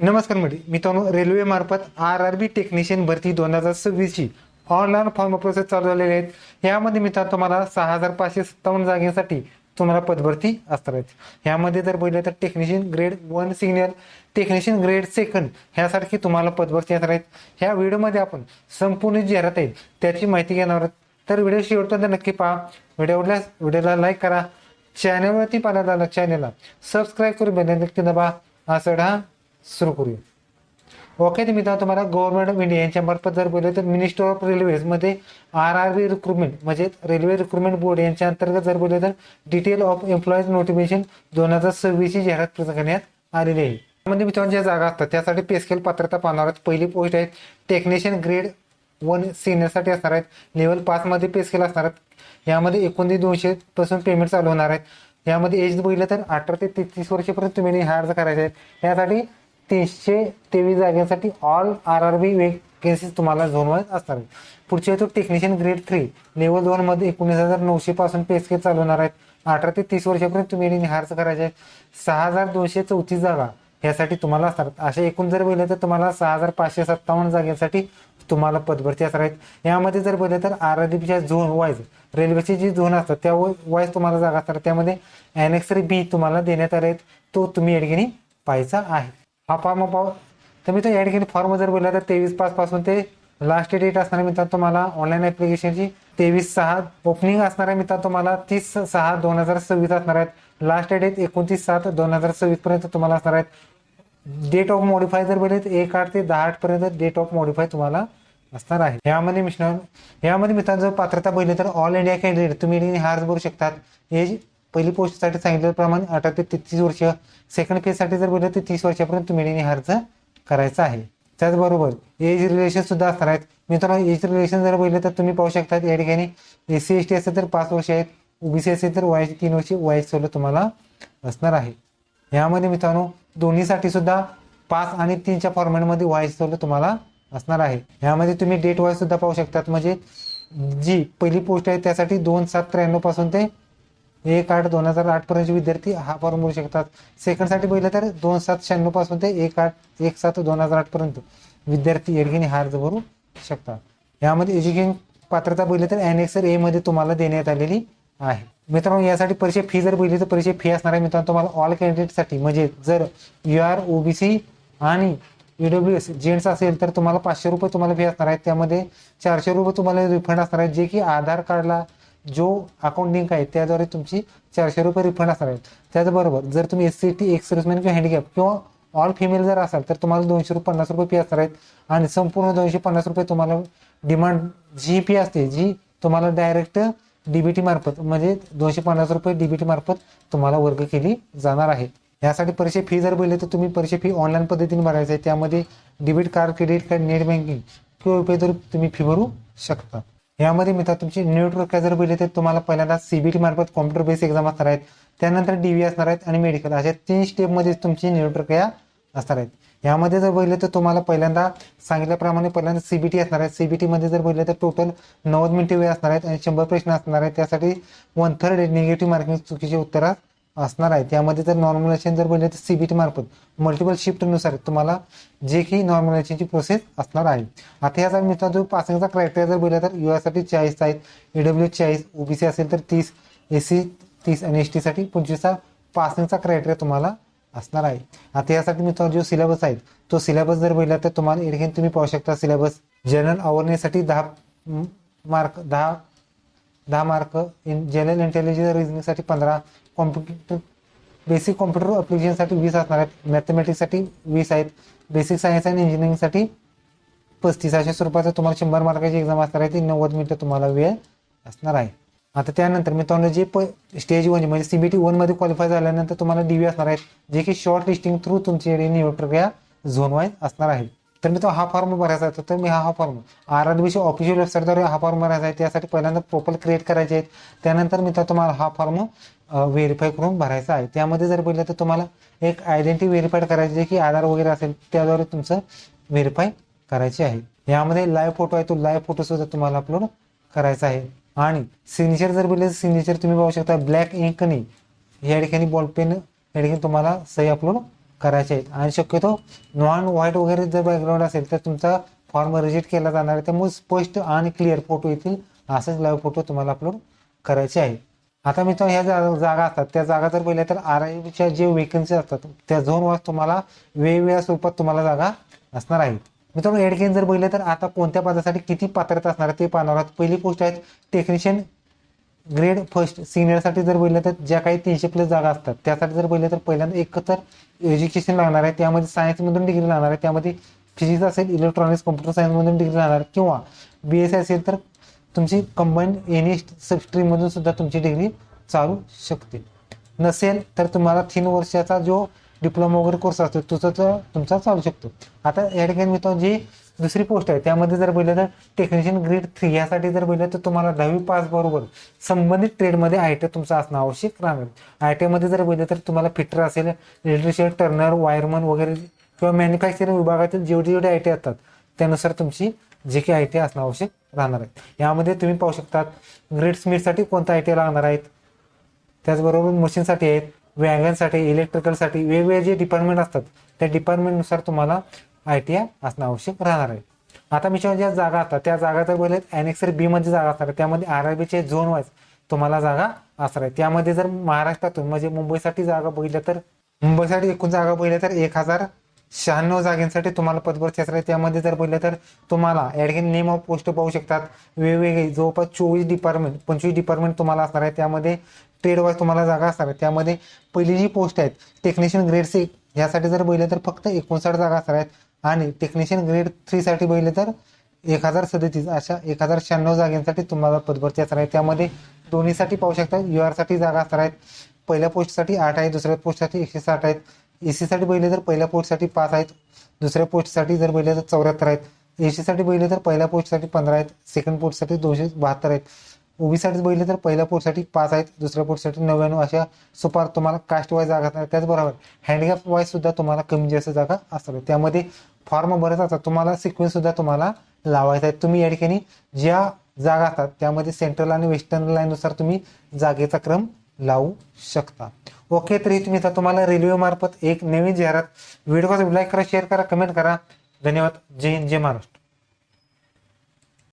नमस्कार मित्रांनो, रेल्वे मार्फत RRB टेक्निशियन भरती 2026 ची ऑनलाईन फॉर्म प्रोसेस चालू झालेले आहेत. यामध्ये मित्रांनो तुम्हाला 6557 जागेसाठी तुम्हाला पदभरती असणार आहेत. यामध्ये जर बघितलं तर technician grade 1 senior, technician grade 2 ह्यासारखी तुम्हाला पदभरती असणार आहेत. ह्या व्हिडिओमध्ये आपण संपूर्ण जी जाहिरात आहे त्याची माहिती घेणार आहोत. तर व्हिडिओ शेवटपर्यंत नक्की पहा. व्हिडिओला लाईक करा. चॅनलवरती पाहिला चॅनलला सबस्क्राईब करून बेल नक्की दाबा. असं सुरू करूया. ओके, तर मित्रांनो तुम्हाला गव्हर्नमेंट ऑफ इंडिया यांच्या मार्फत जर बोलले तर मिनिस्टर ऑफ रेल्वेज मध्ये RRB रिक्रुटमेंट म्हणजे रेल्वे रिक्रुटमेंट बोर्ड यांच्या अंतर्गत जर बोलले तर डिटेल ऑफ एम्प्लॉईज नोटिफिकेशन 2026 ची जाहिरात प्रसिद्ध करण्यात आलेली आहे. यामध्ये मित्रांनो ज्या जागा असतात त्यासाठी पे स्केल पात्रता पाहणार आहोत. पहिली पोस्ट आहे टेक्निशियन ग्रेड 1 सिनियर साठी असणार आहेत. लेवल 5 मध्ये पे स्केल असणार आहेत. यामध्ये 19,200 पासून पेमेंट चालू होणार आहेत. यामध्ये एज बघितलं तर 18 ते 33 वर्षापर्यंत तुम्ही हायर करायचे आहेत. यासाठी 323 जागांसाठी ऑल RRB वेकेन्सीज तुम्हाला झोन वाईज असणार आहेत. पुढचे येतो टेक्निशियन ग्रेड 3 लेवल 2 मध्ये 19,900 पासून पे स्केल चालू होणार आहेत. 18 ते 30 वर्षापर्यंत तुम्ही हायर करायचे आहेत. 6,234 जागा यासाठी तुम्हाला असणार. असे एकूण जर बघितलं तर तुम्हाला 6,557 जागांसाठी तुम्हाला पदभरती असणार आहेत. यामध्ये जर बघितलं तर RRBच्या झोन वाईज रेल्वेचे जी झोन असतात त्या वाईज तुम्हाला जागा असतात. त्यामध्ये ॲनेक्सर B तुम्हाला देण्यात आले आहेत. तो तुम्ही या ठिकाणी पाहायचा आहे. हा फॉर्म पाहू. तर मी तो या ठिकाणी फॉर्म जर बोलला तर 23/5 पासून ते लास्ट डेट असणार आहे मित्रांनो तुम्हाला ऑनलाईन ऍप्लिकेशनची 23/6 ओपनिंग असणार आहे मित्रांनो तुम्हाला 30/6/2026 असणार आहेत. लास्ट डेट 29/7/2026 पर्यंत तुम्हाला असणार आहेत. डेट ऑफ मॉडिफाय जर बोलले तर 1/8 ते 10/8 पर्यंत डेट ऑफ मॉडिफाय तुम्हाला असणार आहे. यामध्ये मित्रांनो जर पात्रता बघितली तर ऑल इंडिया कॅन्डिडेट तुम्ही हार्स भरू शकतात. एज पहिली पोस्टसाठी सांगितल्याप्रमाणे 18 ते 33 वर्ष, सेकंड फेजसाठी जर बोललं तर 30 वर्षापर्यंत तुम्ही अर्ज करायचा आहे. त्याचबरोबर एज रिलेशन सुद्धा असणार आहेत. मित्रांनो एज रिलेशन जर बघितलं तर तुम्ही पाहू शकता या ठिकाणी SC ST असेल तर 5 वर्ष आहेत, OBC असेल तर वयाची 3 वर्ष वयाची सवलत तुम्हाला असणार आहे. यामध्ये मित्रांनो दोन्हीसाठी सुद्धा 5 आणि 3च्या फॉर्मॅटमध्ये वयाची सवलत तुम्हाला असणार आहे. यामध्ये तुम्ही डेट वाईज सुद्धा पाहू शकतात. म्हणजे जी पहिली पोस्ट आहे त्यासाठी 2/7/93 पासून ते 1/8/2008 पर्यंत विद्यार्थी हा फॉर्म भरू शकतात. सेकंड साठी बघितलं तर 2/7/96 पासून ते 1/8/1/7/2008 पर्यंत विद्यार्थी या ठिकाणी हा अर्ज भरू शकतात. यामध्ये एज्युकेशन पात्रता बघितली तर ॲनेक्सर A मध्ये तुम्हाला देण्यात आलेली आहे. मित्रांनो यासाठी परीक्षा फी जर बघितली तर परीक्षा फी असणार आहे मित्रांनो तुम्हाला ऑल कॅन्डिडेटसाठी. म्हणजे जर UR OBC आणि EWS जेंट्स असेल तर तुम्हाला 500 रुपये तुम्हाला फी असणार आहे. त्यामध्ये 400 रुपये तुम्हाला रिफंड असणार आहे, जे की आधार कार्डला जो अकाउंट लिंक आहे त्याद्वारे तुमची 400 रुपये रिफंड असणार आहेत. त्याचबरोबर जर तुम्ही SC ST एक्स सर्व्हिसमॅन किंवा हँडिकॅप किंवा ऑल फिमेल जर असाल तर तुम्हाला 250 रुपये फी असणार आहेत. आणि संपूर्ण 250 रुपये तुम्हाला डिमांड जी फी असते जी तुम्हाला डायरेक्ट DBT मार्फत म्हणजे 250 रुपये DBT मार्फत तुम्हाला वर्ग केली जाणार आहे. यासाठी परीक्षा फी जर बघितली तर तुम्ही परीक्षा फी ऑनलाईन पद्धतीने भरायचं आहे. त्यामध्ये debit card, credit card, net banking किंवा रुपये तर तुम्ही फी भरू शकता. यामध्ये मित्रांनो तुमची नेट प्रक्रिया जर बघितली तर तुम्हाला पहिल्यांदा CBT मार्फत कॉम्प्युटर बेस एक्झाम असणार आहेत. त्यानंतर DV असणार आहेत आणि मेडिकल अशा 3 स्टेपमध्ये तुमची नेट प्रक्रिया असणार आहेत. यामध्ये जर बघितलं तर तुम्हाला पहिल्यांदा सांगितल्याप्रमाणे पहिल्यांदा CBT असणार आहे. CBT मध्ये जर बघितलं तर टोटल 90 मिनिटे वेळ असणार आहेत आणि 100 प्रश्न असणार आहेत. त्यासाठी 1/3 निगेटिव्ह मार्किंग चुकीचे उत्तर असणार आहे. त्यामध्ये जर नॉर्मलायझेशन जर बघितलं तर CBT मार्फत मल्टिपल शिफ्ट नुसार तुम्हाला जे की नॉर्मलायझेशनची प्रोसेस असणार आहे. आता याचा मित्रांनो पासिंगचा क्रायटेरिया जर बघितला तर UR साठी 40 आहेत, EWS 40, OBC असेल तर 30, SC 30 आणि ST साठी 25चा पासिंगचा क्रायटेरिया तुम्हाला असणार आहे. आता यासाठी मित्रांनो जो सिलेबस आहे तो सिलेबस जर बघितला तर तुम्हाला या ठिकाणी तुम्ही पाहू शकता सिलेबस जनरल अवेअरनेससाठी 10 मार्क, जनरल इंटेलिजन्स रिझनिंगसाठी 15, कॉम्प्युटर बेसिक कॉम्प्युटर ॲप्लिकेशनसाठी 20 असणार आहेत, मॅथमॅटिक्ससाठी 20 आहेत, बेसिक सायन्स आणि इंजिनिअरिंगसाठी 35 अशा स्वरूपाचं तुम्हाला 100 मार्काची एक्झाम असणार आहे. ती 90 मिनिटं तुम्हाला वेळ असणार आहे. आता त्यानंतर मित्रांनो जे स्टेज 1 म्हणजे CBT 1 मध्ये क्वालिफाय झाल्यानंतर तुम्हाला DV असणार आहेत, जे की शॉर्ट लिस्टिंग थ्रू तुमची निवड प्रक्रिया झोन वाईज असणार आहे. तर मी तो हा फॉर्म भरायचा आहे. तर मी हा फॉर्म RRBच्या ऑफिशियल वेबसाईटद्वारे हा फॉर्म भरायचा आहे. त्यासाठी पहिल्यांदा प्रोफाइल क्रिएट करायचे आहेत. त्यानंतर मित्रांनो तुम्हाला हा फॉर्म व्हेरीफाय करून भरायचा आहे. त्यामध्ये जर बघितलं तर तुम्हाला एक आयडेंटिटी व्हेरीफाईड करायची जे की आधार वगैरे असेल त्याद्वारे तुमचं व्हेरीफाय करायचे आहे. यामध्ये लाईव्ह फोटो आहे, तो लाईव्ह फोटो सुद्धा तुम्हाला अपलोड करायचा आहे. आणि सिग्नेचर जर बघितलं सिग्नेचर तुम्ही पाहू शकता ब्लॅक इंकने या ठिकाणी बॉल पेन या ठिकाणी तुम्हाला सही अपलोड करायचे आहेत. आणि शक्यतो नॉन व्हाईट वगैरे जर बॅकग्राऊंड असेल तर तुमचा फॉर्म रिजेक्ट केला जाणार आहे. त्यामुळे स्पष्ट आणि क्लिअर फोटो येतील असेच लाईव्ह फोटो तुम्हाला अपलोड करायचे आहे. आता मित्रांनो ह्या जागा असतात त्या जागा जर पाहिल्या तर RRBच्या जे वेकन्सी असतात त्या झोन वाईज तुम्हाला वेगवेगळ्या स्वरूपात तुम्हाला जागा असणार आहेत. मित्रांनो ॲडकेन जर पाहिलं तर आता कोणत्या पदासाठी किती पात्रता असणार आहे ते पाहणार आहोत. पहिली पोस्ट आहे टेक्निशियन ग्रेड फर्स्ट सिनियरसाठी जर पाहिलं तर ज्या काही 300+ जागा असतात त्यासाठी जर पाहिलं तर पहिल्यांदा एक तर एज्युकेशन लागणार आहे. त्यामध्ये सायन्समधून डिग्री लागणार आहे. त्यामध्ये फिजिक्स असेल, इलेक्ट्रॉनिक्स, कम्प्युटर सायन्समधून डिग्री लागणार किंवा BSc असेल तर तुमची कंबाईंड एनी सबस्ट्रीममधून सुद्धा तुमची डिग्री चालू शकते. नसेल तर तुम्हाला 3 वर्षाचा जो डिप्लोमा वगैरे कोर्स असतो तुमचा चालू शकतो. आता या ठिकाणी मित्रांनो जी दुसरी पोस्ट आहे त्यामध्ये जर पाहिलं तर टेक्निशियन ग्रेड 3 यासाठी जर पाहिलं तर तुम्हाला 10वी पास बरोबर संबंधित ट्रेडमध्ये ITI तुमचं असणं आवश्यक राहणार. ITI मध्ये जर पाहिलं तर तुम्हाला फिटर असेल, इलेक्ट्रिशियन, टर्नर, वायरमन वगैरे किंवा मॅन्युफॅक्चरिंग विभागातील जेवढे ITI असतात त्यानुसार तुमची जे काही ITI असणं आवश्यक राहणार आहे. यामध्ये तुम्ही पाहू शकतात ग्रेड स्मिथसाठी कोणता ITI लागणार आहेत, त्याचबरोबर मशीनसाठी आहेत, वॅगनसाठी, इलेक्ट्रिकलसाठी वेगवेगळे जे डिपार्टमेंट असतात त्या डिपार्टमेंटनुसार तुम्हाला ITI असणं आवश्यक राहणार आहे. आता मी ज्या जागा असतात त्या जागा जर बोलले ॲनेक्सर B मध्ये जागा असणार आहे. त्यामध्ये RRBचे झोन वाईज तुम्हाला जागा असणार आहे. त्यामध्ये जर महाराष्ट्रातून म्हणजे मुंबईसाठी जागा बघितल्या तर मुंबईसाठी एकूण जागा बघितल्या तर 1096 जागांसाठी तुम्हाला पदभरती असणार आहे. त्यामध्ये जर बघितलं तर तुम्हाला ॲडकेन नेम ऑफ पोस्ट पाहू शकतात. वेगवेगळे जवळपास 25 डिपार्टमेंट तुम्हाला असणार आहे. त्यामध्ये ट्रेड वाईज तुम्हाला जागा असणार आहे. त्यामध्ये पहिली जी पोस्ट आहेत टेक्निशियन ग्रेड 6 यासाठी जर बघितलं तर फक्त 59 जागा असणार आहेत. आणि टेक्निशियन ग्रेड 3 साठी बघितलं तर 1037 अशा 1096 जागांसाठी तुम्हाला पदभरती असणार आहे. त्यामध्ये दोन्हीसाठी पाहू शकता UR साठी जागा असणार आहेत. पहिल्या पोस्टसाठी 8 आहेत, दुसऱ्या पोस्टसाठी 160 आहेत. AC साठी बघितलं तर पहिल्या पोस्टसाठी 5 आहेत, दुसऱ्या पोस्टसाठी जर बघितलं तर 74 आहेत. AC साठी बघितलं तर पहिल्या पोस्टसाठी 15 आहेत, सेकंड पोस्टसाठी 272 आहेत. OBC साठी बघितलं तर पहिल्या पोस्टसाठी 5 आहेत, दुसऱ्या पोस्टसाठी 99 अशा सुपार तुम्हाला कास्ट वाईज जागा असणार. त्याचबरोबर हँडिकॅप वाईज सुद्धा तुम्हाला कमी जास्त जागा असणार. त्यामध्ये फॉर्म भरत असतात तुम्हाला सिक्वेन्स सुद्धा तुम्हाला लावायचा आहे. तुम्ही या ठिकाणी ज्या जागा असतात त्यामध्ये सेंट्रल आणि वेस्टर्न लाईननुसार तुम्ही जागेचा क्रम लावू शकता. ओके, तर तुम्ही तुम्हाला रेल्वे मार्फत एक नवीन जाहिरात व्हिडिओ लाईक करा, शेअर करा, कमेंट करा. धन्यवाद. जय हिंद, जय महाराष्ट्र.